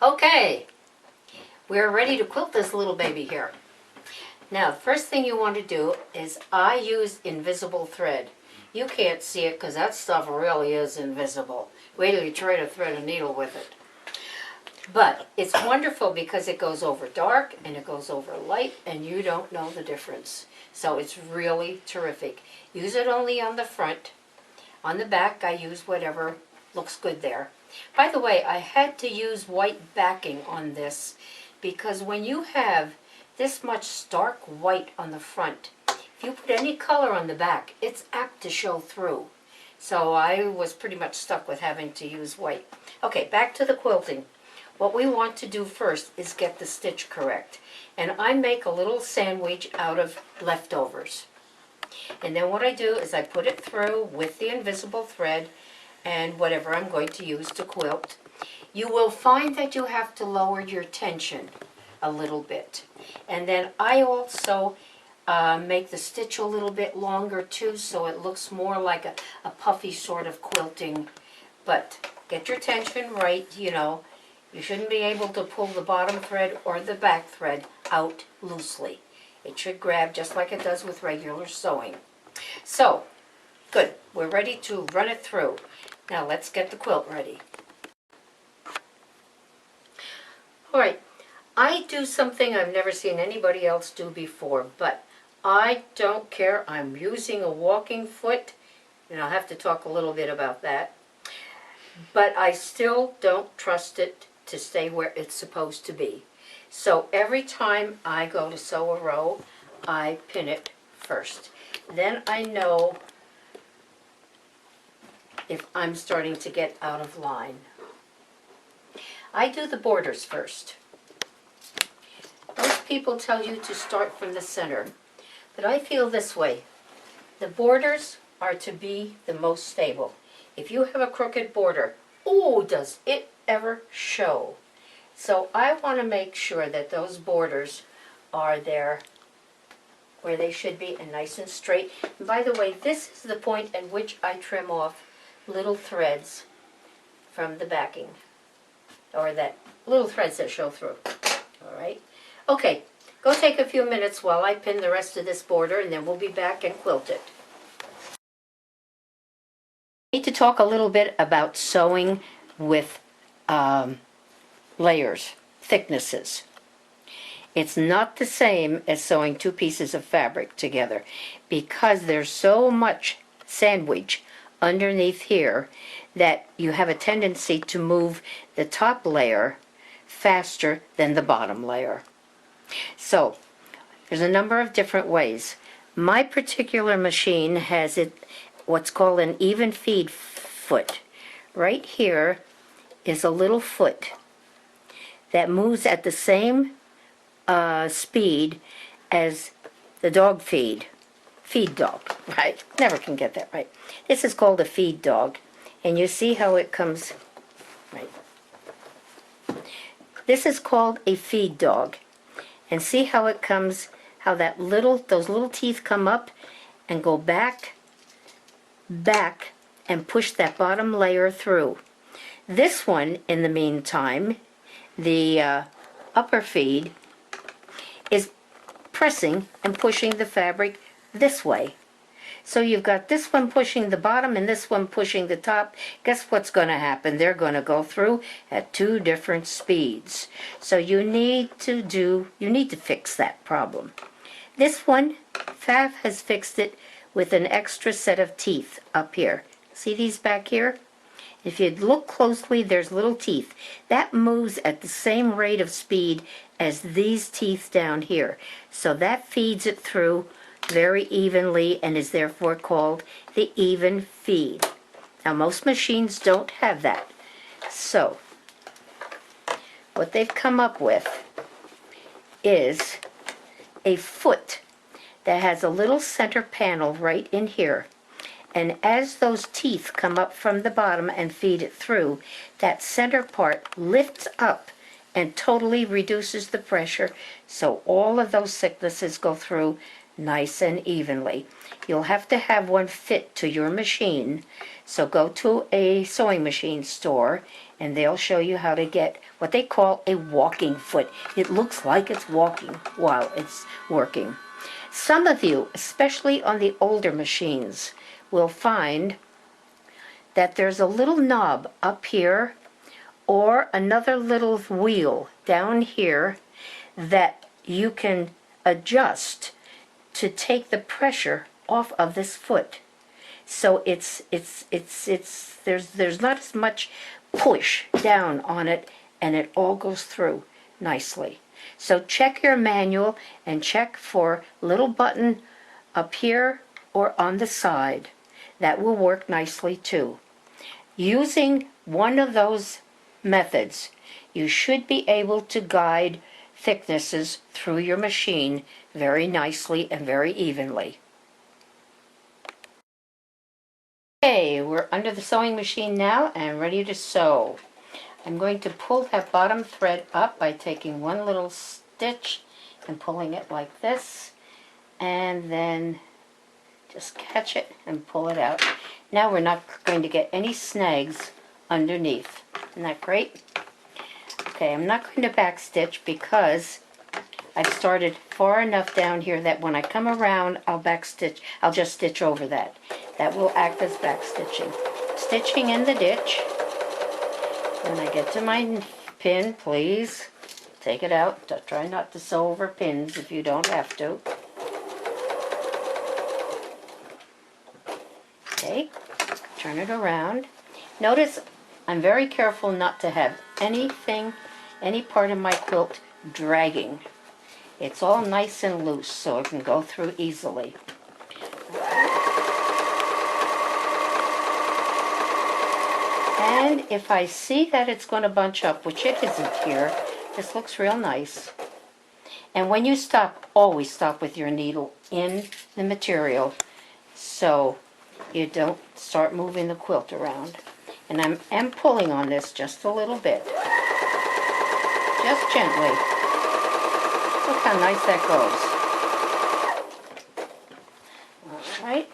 Okay, we're ready to quilt this little baby here. Now, the first thing you want to do is I use invisible thread. You can't see it because that stuff really is invisible. Wait till you try to thread a needle with it. But it's wonderful because it goes over dark and it goes over light and you don't know the difference. So it's really terrific. Use it only on the front. On the back I use whatever looks good there. By the way, I had to use white backing on this because when you have this much stark white on the front, if you put any color on the back, it's apt to show through. So I was pretty much stuck with having to use white. Okay, back to the quilting. What we want to do first is get the stitch correct. And I make a little sandwich out of leftovers. And then what I do is I put it through with the invisible thread and whatever I'm going to use to quilt. You will find that you have to lower your tension a little bit. And then I also make the stitch a little bit longer too, so it looks more like a puffy sort of quilting. But get your tension right, you know. You shouldn't be able to pull the bottom thread or the back thread out loosely. It should grab just like it does with regular sewing. So, good. We're ready to run it through. Now let's get the quilt ready. Alright, I do something I've never seen anybody else do before, but I don't care. I'm using a walking foot, and I'll have to talk a little bit about that. But I still don't trust it to stay where it's supposed to be. So every time I go to sew a row, I pin it first. Then I know if I'm starting to get out of line. I do the borders first. Most people tell you to start from the center, but I feel this way. The borders are to be the most stable. If you have a crooked border, oh, does it ever show. So I want to make sure that those borders are there where they should be and nice and straight. And by the way, this is the point at which I trim off little threads from the backing, or that little threads that show through. All right. Okay, go take a few minutes while I pin the rest of this border, and then we'll be back and quilt it. I need to talk a little bit about sewing with layers, thicknesses. It's not the same as sewing two pieces of fabric together because there's so much sandwich underneath here that you have a tendency to move the top layer faster than the bottom layer. So there's a number of different ways. My particular machine has what's called an even feed foot. Right here is a little foot that moves at the same speed as the dog feed dog, right? Never can get that right. This is called a feed dog, and you see how it comes, right? This is called a feed dog, and see how it comes, how those little teeth come up and go back, and push that bottom layer through. This one, in the meantime, the upper feed, is pressing and pushing the fabric this way. So you've got this one pushing the bottom and this one pushing the top. Guess what's going to happen? They're going to go through at two different speeds. So you need to fix that problem. This one, Fav has fixed it with an extra set of teeth up here. See these back here? If you look closely, there's little teeth. That moves at the same rate of speed as these teeth down here. So that feeds it through very evenly and is therefore called the even feed. Now most machines don't have that. So what they've come up with is a foot that has a little center panel right in here. And as those teeth come up from the bottom and feed it through, that center part lifts up and totally reduces the pressure, so all of those thicknesses go through nice and evenly. You'll have to have one fit to your machine, so go to a sewing machine store and they'll show you how to get what they call a walking foot. It looks like it's walking while it's working. Some of you, especially on the older machines, will find that there's a little knob up here or another little wheel down here that you can adjust to take the pressure off of this foot. So there's not as much push down on it, and it all goes through nicely. So check your manual and check for little button up here or on the side. That will work nicely too. Using one of those methods, you should be able to guide thicknesses through your machine very nicely and very evenly. Okay, we're under the sewing machine now and ready to sew. I'm going to pull that bottom thread up by taking one little stitch and pulling it like this, and then just catch it and pull it out. Now we're not going to get any snags underneath. Isn't that great? Okay, I'm not going to back stitch because I've started far enough down here that when I come around, I'll just stitch over that. That will act as back stitching. Stitching in the ditch. When I get to my pin, please take it out. Try not to sew over pins if you don't have to. Okay, turn it around. Notice I'm very careful not to have any part of my quilt dragging. It's all nice and loose so it can go through easily. And if I see that it's going to bunch up, which it isn't here, this looks real nice. And when you stop, always stop with your needle in the material so you don't start moving the quilt around. And I am pulling on this just a little bit. Just gently. Look how nice that goes. All right.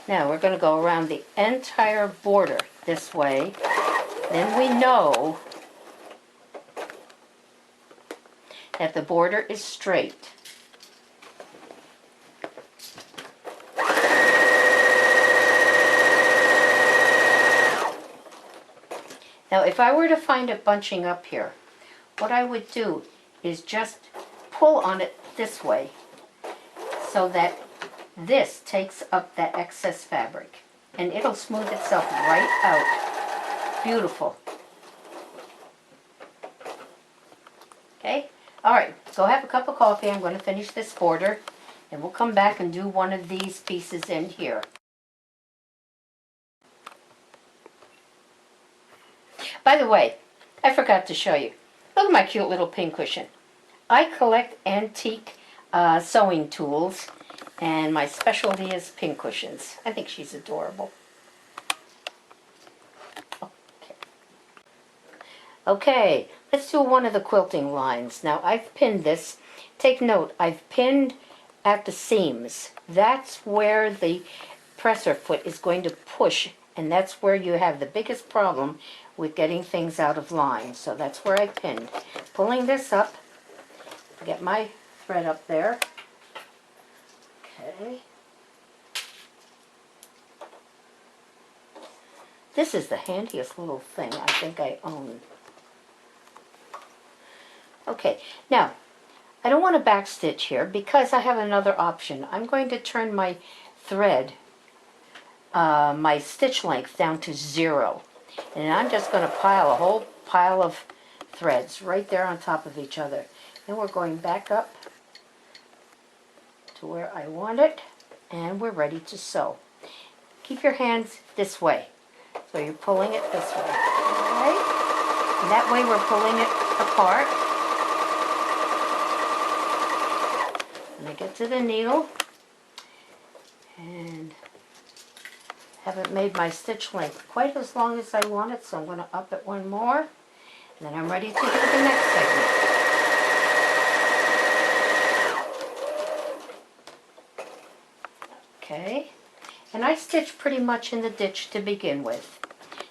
Now we're going to go around the entire border this way. Then we know that the border is straight. Now if I were to find it bunching up here, what I would do is just pull on it this way so that this takes up that excess fabric and it'll smooth itself right out. Beautiful. Okay? Alright, go have a cup of coffee. I'm going to finish this border and we'll come back and do one of these pieces in here. By the way, I forgot to show you. Look at my cute little pincushion. I collect antique sewing tools, and my specialty is pincushions. I think she's adorable. Okay, let's do one of the quilting lines. Now I've pinned this. Take note, I've pinned at the seams. That's where the presser foot is going to push, and that's where you have the biggest problem with getting things out of line. So that's where I pinned. Pulling this up, get my thread up there. Okay. This is the handiest little thing I think I own. Okay, now I don't want to back stitch here because I have another option. I'm going to turn my thread, my stitch length down to 0. And I'm just going to pile a whole pile of threads right there on top of each other. Then we're going back up to where I want it, and we're ready to sew. Keep your hands this way. So you're pulling it this way. Alright? And that way we're pulling it apart. And I get to the needle and haven't made my stitch length quite as long as I want it, so I'm going to up it one more, and then I'm ready to do the next segment. Okay, and I stitch pretty much in the ditch to begin with.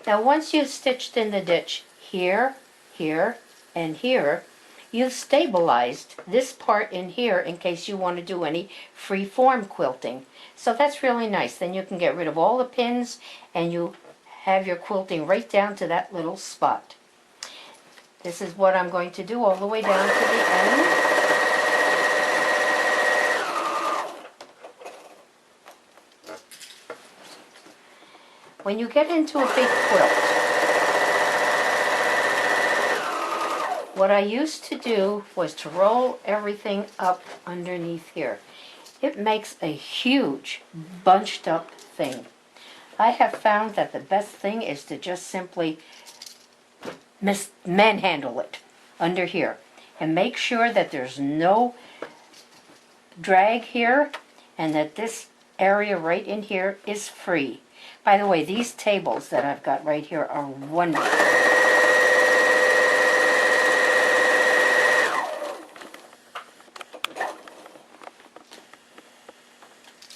Now once you've stitched in the ditch here, here, and here, you've stabilized this part in here in case you want to do any free form quilting. So that's really nice. Then you can get rid of all the pins and you have your quilting right down to that little spot. This is what I'm going to do all the way down to the end. When you get into a big quilt, what I used to do was to roll everything up underneath here. It makes a huge bunched up thing. I have found that the best thing is to just simply manhandle it under here and make sure that there's no drag here and that this area right in here is free. By the way, these tables that I've got right here are wonderful.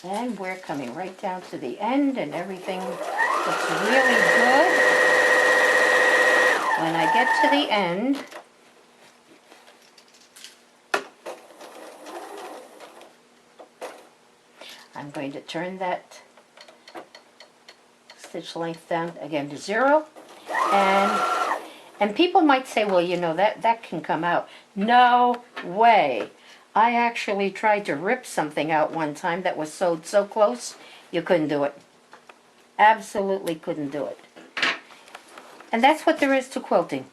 And we're coming right down to the end and everything looks really good. When I get to the end, I'm going to turn that stitch length down again to 0. And people might say, well, you know, that can come out. No way. I actually tried to rip something out one time that was sewed so close, you couldn't do it. Absolutely couldn't do it. And that's what there is to quilting.